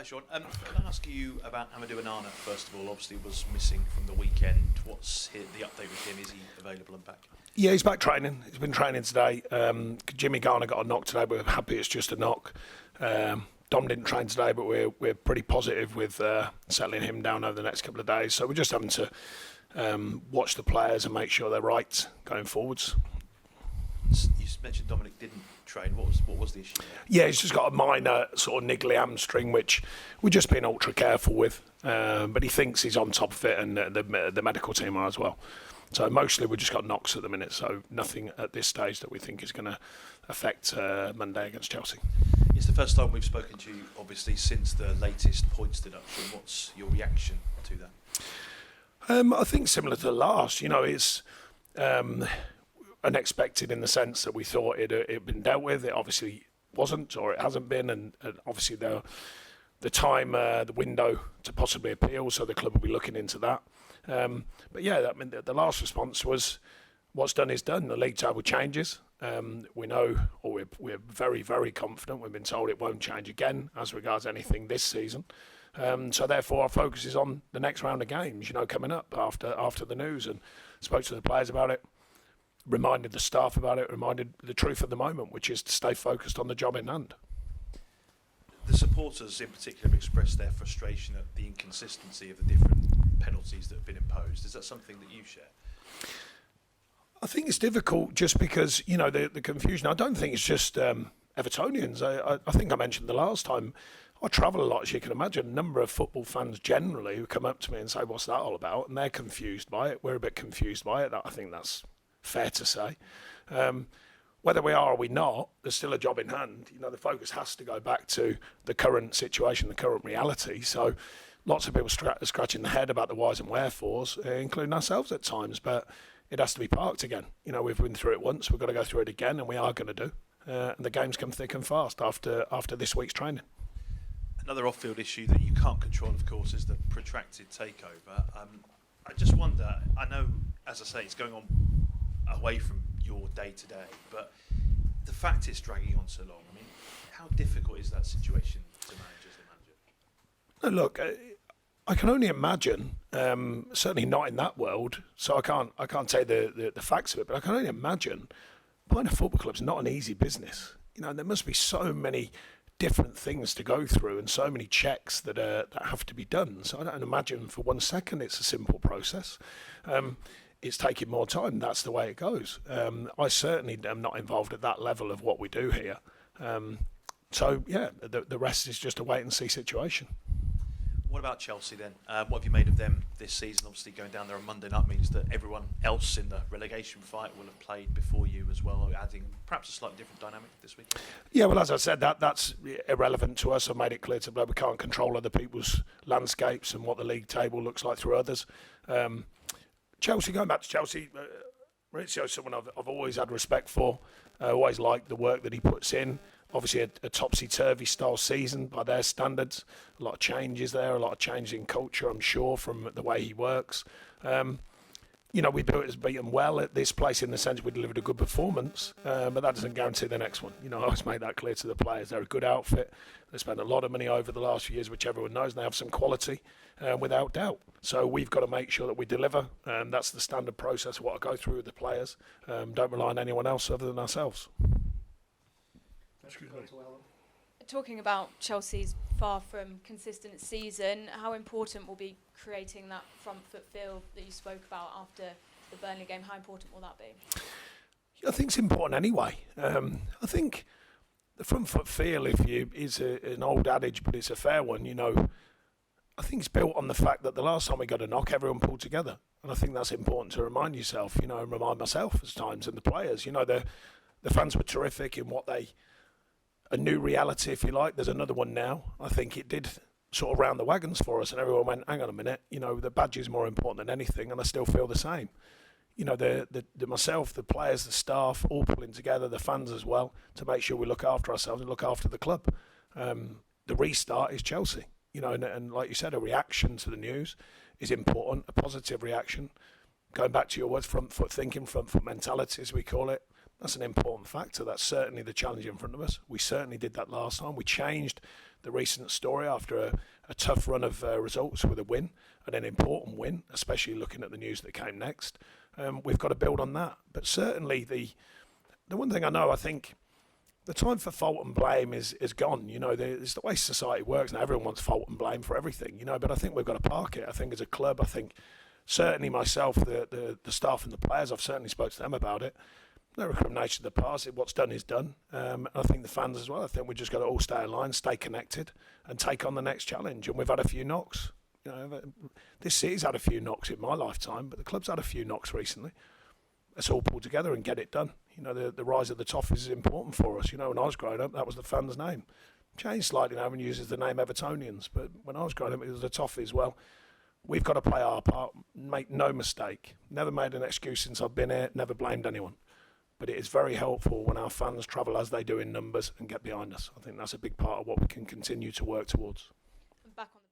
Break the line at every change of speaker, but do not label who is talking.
Hi, Sean. Can I ask you about Amadou Onana, first of all? Obviously was missing from the weekend. What's the update with him? Is he available and back?
Yeah, he's back training. He's been training today. Jimmy Garner got a knock today, but we're happy it's just a knock. Dom didn't train today, but we're pretty positive with settling him down over the next couple of days. So we're just having to watch the players and make sure they're right going forwards.
You mentioned Dominic didn't train. What was the issue there?
Yeah, he's just got a minor sort of niggly hamstring, which we're just being ultra careful with. But he thinks he's on top of it, and the medical team are as well. So mostly we've just got knocks at the minute, so nothing at this stage that we think is going to affect Monday against Chelsea.
It's the first time we've spoken to you, obviously, since the latest points deduction. What's your reaction to that?
I think similar to the last. It's unexpected in the sense that we thought it had been dealt with. It obviously wasn't, or it hasn't been, and obviously the window to possibly appeal, so the club will be looking into that. But yeah, I mean, the last response was, what's done is done. The league table changes. We know, or we're very, very confident. We've been told it won't change again as regards anything this season. So therefore, our focus is on the next round of games, coming up after the news. And spoke to the players about it, reminded the staff about it, reminded the truth of the moment, which is to stay focused on the job in hand.
The supporters in particular have expressed their frustration at the inconsistency of the different penalties that have been imposed. Is that something that you share?
I think it's difficult just because, the confusion. I don't think it's just Evertonians. I think I mentioned the last time, I travel a lot, as you can imagine. A number of football fans generally who come up to me and say, what's that all about? And they're confused by it. We're a bit confused by it. I think that's fair to say. Whether we are or we're not, there's still a job in hand. The focus has to go back to the current situation, the current reality. So lots of people scratching their head about the whys and wherefores, including ourselves at times, but it has to be parked again. We've been through it once, we've got to go through it again, and we are going to do. And the games come thick and fast after this week's training.
Another off-field issue that you can't control, of course, is the protracted takeover. I just wonder, I know, as I say, it's going on away from your day-to-day, but the fact it's dragging on so long, I mean, how difficult is that situation to manage as the manager?
Look, I can only imagine, certainly not in that world, so I can't say the facts of it, but I can only imagine buying a football club is not an easy business. There must be so many different things to go through and so many checks that have to be done. So I don't imagine for 1 second it's a simple process. It's taking more time. That's the way it goes. I certainly am not involved at that level of what we do here. So yeah, the rest is just a wait and see situation.
What about Chelsea then? What have you made of them this season? Obviously going down there on Monday night means that everyone else in the relegation fight will have played before you as well, adding perhaps a slightly different dynamic this week.
Yeah, well, as I said, that's irrelevant to us. I made it clear to them we can't control other people's landscapes and what the league table looks like through others. Chelsea, going back to Chelsea, Maurizio's someone I've always had respect for. I always liked the work that he puts in. Obviously a topsy-turvy style season by their standards. A lot of changes there, a lot of change in culture, I'm sure, from the way he works. We beat them well at this place in the sense we delivered a good performance, but that doesn't guarantee the next one. I always make that clear to the players. They're a good outfit. They spent a lot of money over the last few years, which everyone knows, and they have some quality, without doubt. So we've got to make sure that we deliver, and that's the standard process of what I go through with the players. Don't rely on anyone else other than ourselves.
Talking about Chelsea's far from consistent season, how important will be creating that front foot feel that you spoke about after the Burnley game? How important will that be?
I think it's important anyway. I think the front foot feel, is an old adage, but it's a fair one. I think it's built on the fact that the last time we got a knock, everyone pulled together, and I think that's important to remind yourself. And remind myself at times, and the players. The fans were terrific in what a new reality, if you like. There's another one now. I think it did sort of round the wagons for us, and everyone went, hang on a minute, the badge is more important than anything, and I still feel the same. The myself, the players, the staff, all pulling together, the fans as well, to make sure we look after ourselves and look after the club. The restart is Chelsea, and like you said, a reaction to the news is important, a positive reaction. Going back to your words, front foot thinking, front foot mentality, as we call it, That's an important factor. That's certainly the challenge in front of us. We certainly did that last time. We changed the recent story after a tough run of results with a win, and an important win, especially looking at the news that came next. We've got to build on that. But certainly the one thing I know, I think the time for fault and blame is gone. You know, it's the way society works, and everyone wants fault and blame for everything, you know, but I think we've got to park it. I think as a club, I think certainly myself, the staff and the players, I've certainly spoke to them about it. No recrimination of the past. What's done is done. I think the fans as well. I think we just got to all stay in line, stay connected, and take on the next challenge. And we've had a few knocks. You know, this city's had a few knocks in my lifetime, but the club's had a few knocks recently. Let's all pull together and get it done. You know, the rise of the Toffees is important for us. You know, when I was growing up, that was the fans' name. Changed slightly now and uses the name Evertonians, but when I was growing up, it was the Toffees. Well, we've got to play our part. Make no mistake. Never made an excuse since I've been here. Never blamed anyone. But it is very helpful when our fans travel as they do in numbers and get behind us. I think that's a big part of what we can continue to work towards.
Back on the